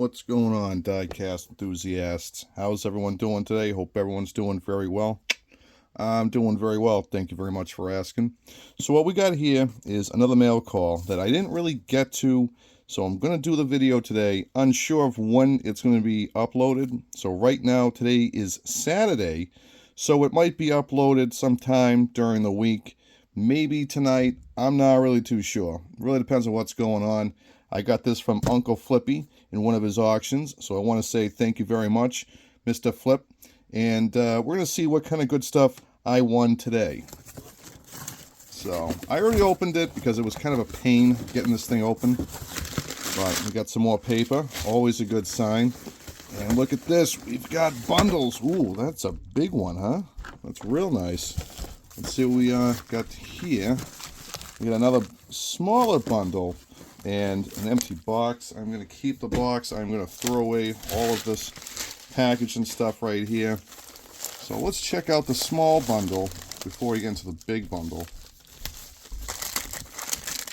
What's going on, diecast enthusiasts? How's everyone doing today? Hope everyone's doing very well. I'm doing very well. Thank you very much for asking. So what we got here is another mail call that I didn't really get to, so I'm going to do the video today, unsure of when it's going to be uploaded. So right now, today is Saturday, so it might be uploaded sometime during the week, maybe tonight. I'm not really too sure. It really depends on what's going on. I got this from Uncle Flippy in one of his auctions, so I want to say thank you very much, Mr. Flip. And we're going to see what kind of good stuff I won today. So I already opened it because it was kind of a pain getting this thing open. But we got some more paper, always a good sign. And look at this, we've got bundles. Ooh, that's a big one, huh? That's real nice. Let's see what we got here. We got another smaller bundle and an empty box. I'm going to keep the box. I'm going to throw away all of this package and stuff right here. So let's check out the small bundle before we get into the big bundle.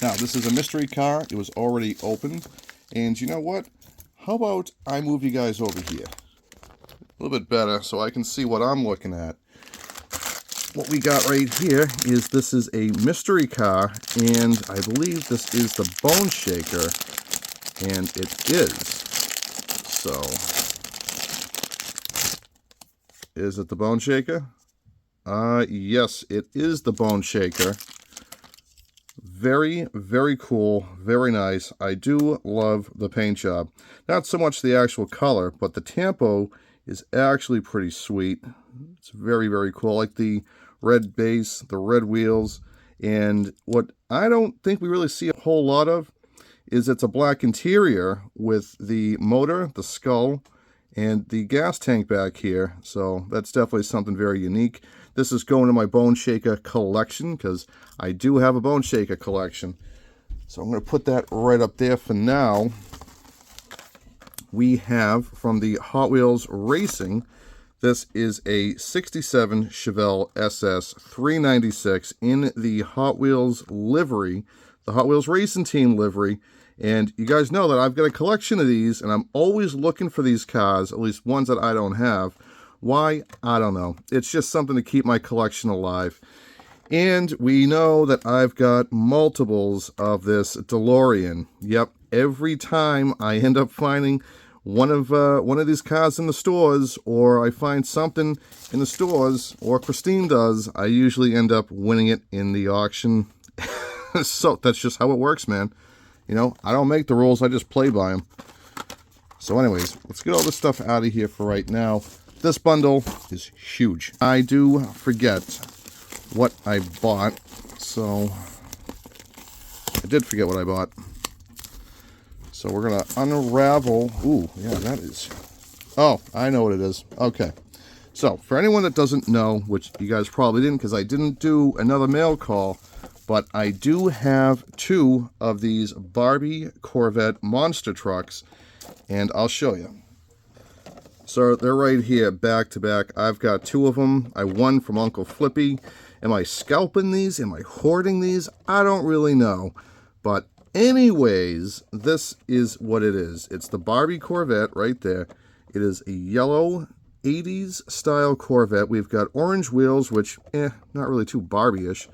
Now, this is a mystery car. It was already opened. And you know what? How about I move you guys over here? A little bit better so I can see what I'm looking at. What we got right here is this is a mystery car, and I believe this is the Bone Shaker, and it is. So, is it the Bone Shaker? Yes, it is the Bone Shaker. Very, very cool, very nice. I do love the paint job. Not so much the actual color, but the tempo is actually pretty sweet. It's very, very cool. I like the red base, the red wheels, and what I don't think we really see a whole lot of is it's a black interior with the motor, the skull, and the gas tank back here. So that's definitely something very unique. This is going to my Bone Shaker collection because I do have a Bone Shaker collection. So I'm going to put that right up there for now. We have from the Hot Wheels Racing, this is a 67 Chevelle SS 396 in the Hot Wheels livery, the Hot Wheels Racing Team livery. And you guys know that I've got a collection of these, and I'm always looking for these cars, at least ones that I don't have. Why? I don't know. It's just something to keep my collection alive. And we know that I've got multiples of this DeLorean. Yep, every time I end up finding one of these cars in the stores, or I find something in the stores, or Christine does, I usually end up winning it in the auction. So that's just how it works, man. You know, I don't make the rules, I just play by them. So anyways, let's get all this stuff out of here for right now. This bundle is huge. I do forget what I bought, so I did forget what I bought. So we're going to unravel. Ooh, yeah, that is... Oh, I know what it is. Okay. So, for anyone that doesn't know, which you guys probably didn't because I didn't do another mail call, but I do have two of these Barbie Corvette monster trucks, and I'll show you. So, they're right here, back to back. I've got two of them. I won from Uncle Flippy. Am I scalping these? Am I hoarding these? I don't really know, but anyways, this is what it is. It's the Barbie Corvette right there. It is a yellow 80s style Corvette. We've got orange wheels, which, not really too Barbie-ish.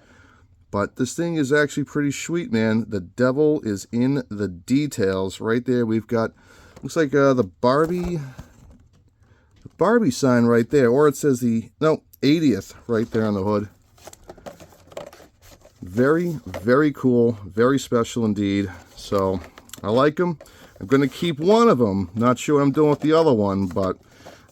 But this thing is actually pretty sweet, man. The devil is in the details. Right there, we've got, looks like the Barbie sign right there. Or it says the, no, 80th right there on the hood. Very, very cool, very special indeed. So, I like them. I'm going to keep one of them. Not sure what I'm doing with the other one, but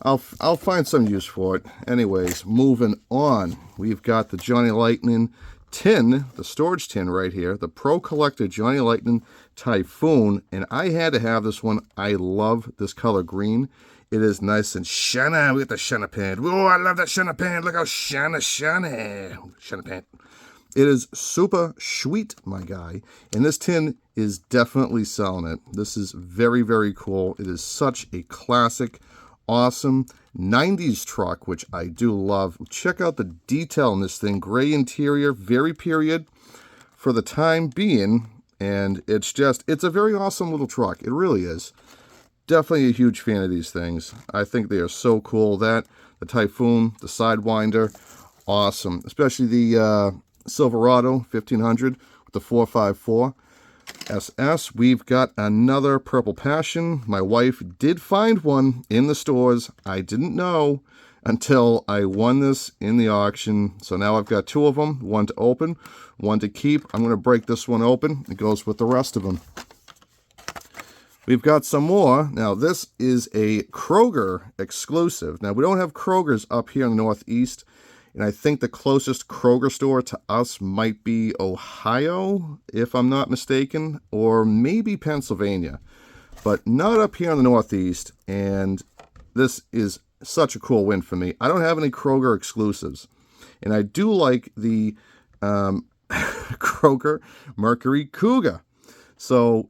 I'll find some use for it. Anyways, moving on. We've got the Johnny Lightning tin, the storage tin right here. The Pro Collector Johnny Lightning Typhoon. And I had to have this one. I love this color green. It is nice and shiny. We got the shiny pant. Oh, I love that shiny pant. Look how shiny. Shiny pant. It is super sweet, my guy, and this tin is definitely selling it. This is very, very cool. It is such a classic, awesome 90s truck, which I do love. Check out the detail in this thing. Gray interior, very period for the time being, and it's a very awesome little truck. It really is. definitely a huge fan of these things. I think they are so cool. That, the Typhoon, the Sidewinder, awesome. Especially the Silverado 1500 with the 454 SS. We've got another Purple Passion. My wife did find one in the stores. I didn't know until I won this in the auction. So now I've got two of them, one to open, one to keep. I'm going to break this one open. It goes with the rest of them. We've got some more. Now, this is a Kroger exclusive. Now, we don't have Kroger's up here in the Northeast, and I think the closest Kroger store to us might be Ohio, if I'm not mistaken, or maybe Pennsylvania, but not up here in the Northeast, and this is such a cool win for me. I don't have any Kroger exclusives, and I do like the Kroger Mercury Cougar. So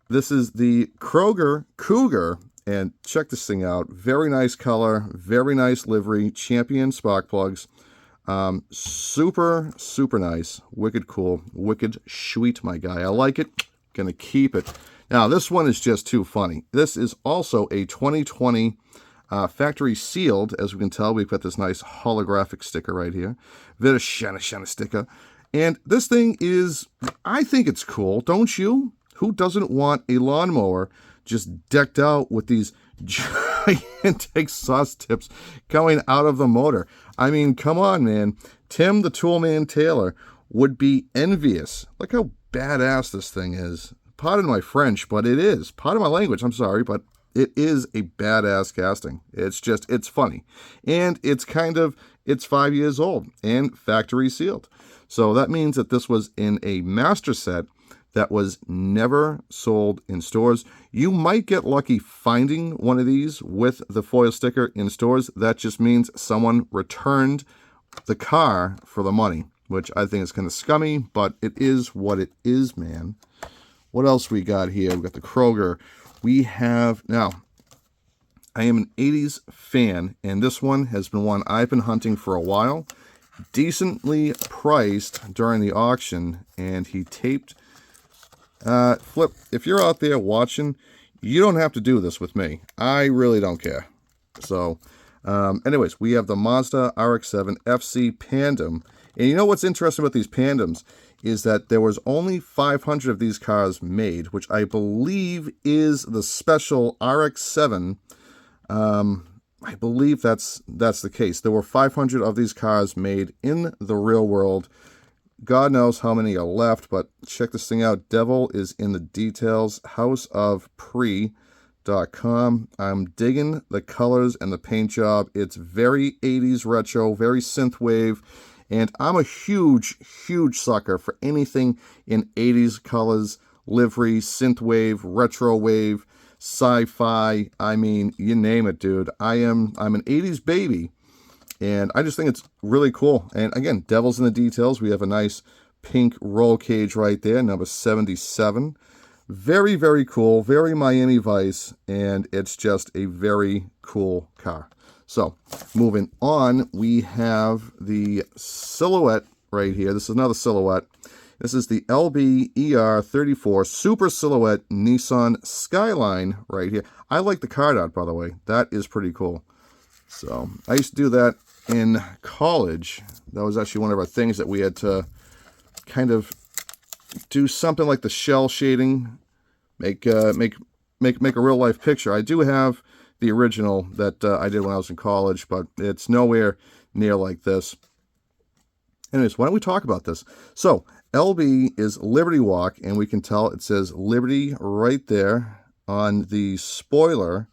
this is the Kroger Cougar, and check this thing out. Very nice color, very nice livery, champion spark plugs. Super, super nice. Wicked cool. Wicked sweet, my guy. I like it. Gonna keep it. Now, this one is just too funny. This is also a 2020 factory sealed. As we can tell, we've got this nice holographic sticker right here. Very shiny sticker. And this thing is, I think it's cool. Don't you? Who doesn't want a lawnmower just decked out with these giant exhaust tips coming out of the motor? I mean, come on, man. Tim the Toolman Taylor would be envious. Look how badass this thing is. Pardon my French, but it is. Pardon my language, I'm sorry, but it is a badass casting. It's just, it's funny. And it's 5 years old and factory sealed. So that means that this was in a master set that was never sold in stores. You might get lucky finding one of these with the foil sticker in stores. That just means someone returned the car for the money, which I think is kind of scummy, but it is what it is, man. What else we got here? We got the Kroger. We have, now, I am an 80s fan, and this one has been one I've been hunting for a while. Decently priced during the auction, and he taped. Flip, if you're out there watching, you don't have to do this with me. I really don't care. So, anyways, we have the Mazda RX-7 FC Pandem. And you know what's interesting about these Pandems is that there was only 500 of these cars made, which I believe is the special RX-7. I believe that's the case. There were 500 of these cars made in the real world. God knows how many are left, but check this thing out. Devil is in the details. houseofpre.com. I'm digging the colors and the paint job. It's very 80s retro, very synthwave, and I'm a huge, huge sucker for anything in 80s colors, livery, synthwave, retro wave, sci-fi. I mean, you name it, dude. I'm an 80s baby. And I just think it's really cool. And again, devil's in the details. We have a nice pink roll cage right there, number 77. Very, very cool. Very Miami Vice. And it's just a very cool car. So, moving on, we have the Silhouette right here. This is another Silhouette. This is the LB ER34 Super Silhouette Nissan Skyline right here. I like the card art, by the way. That is pretty cool. So, I used to do that in college. That was actually one of our things that we had to kind of do something like the shell shading, make a real life picture. I do have the original that I did when I was in college, but it's nowhere near like this. Anyways, why don't we talk about this? So, LB is Liberty Walk, and we can tell it says Liberty right there on the spoiler.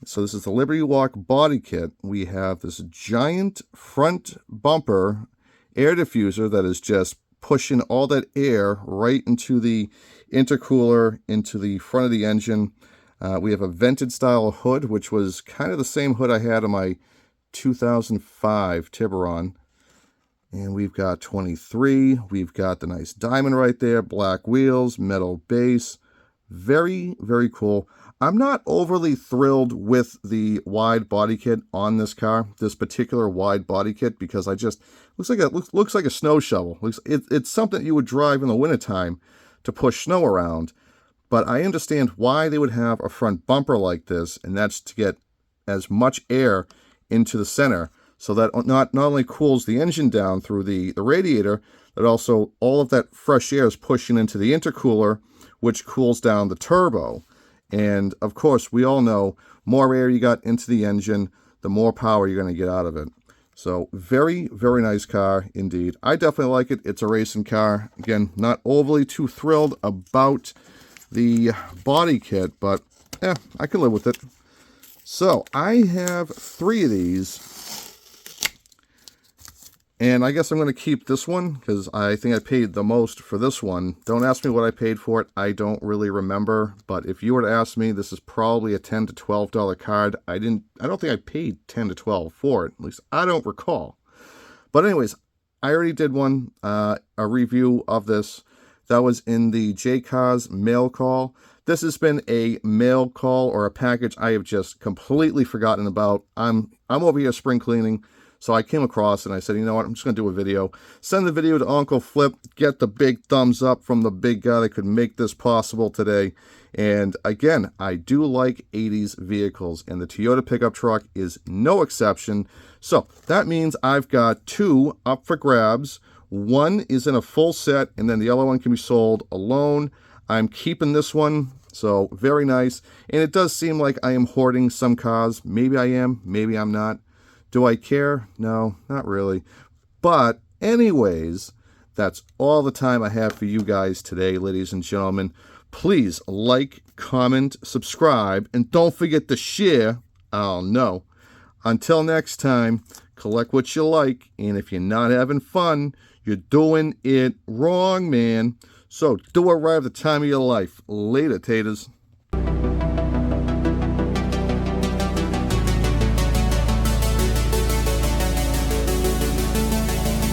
So this is the Liberty Walk body kit. We have this giant front bumper air diffuser that is just pushing all that air right into the intercooler, into the front of the engine. We have a vented style hood, which was kind of the same hood I had on my 2005 Tiburon. And we've got 23. We've got the nice diamond right there, black wheels, metal base. Very, very cool. I'm not overly thrilled with the wide body kit on this car, this particular wide body kit, because I just looks like a snow shovel. It's something you would drive in the wintertime to push snow around. But I understand why they would have a front bumper like this, and that's to get as much air into the center, so that not only cools the engine down through the radiator, but also all of that fresh air is pushing into the intercooler, which cools down the turbo. And of course, we all know more air you got into the engine, the more power you're going to get out of it. So very, very nice car indeed. I definitely like it. It's a racing car. Again, not overly too thrilled about the body kit, but yeah, I can live with it. So I have 3 of these, and I guess I'm going to keep this one because I think I paid the most for this one. Don't ask me what I paid for it. I don't really remember, but if you were to ask me, this is probably a $10 to $12 card. I don't think I paid 10 to 12 for it. At least I don't recall. But anyways, I already did one, a review of this. That was in the diecast mail call. This has been a mail call or a package I have just completely forgotten about. I'm over here spring cleaning, so I came across and I said, you know what, I'm just going to do a video. Send the video to Uncle Flip, get the big thumbs up from the big guy that could make this possible today. And again, I do like 80s vehicles, and the Toyota pickup truck is no exception. So that means I've got 2 up for grabs. One is in a full set, and then the other one can be sold alone. I'm keeping this one, so very nice. And it does seem like I am hoarding some cars. Maybe I am, maybe I'm not. Do I care? No, not really. But anyways, that's all the time I have for you guys today, ladies and gentlemen. Please like, comment, subscribe, and don't forget to share. Oh no. Until next time, collect what you like, and if you're not having fun, you're doing it wrong, man. So do it right at the time of your life. Later, taters.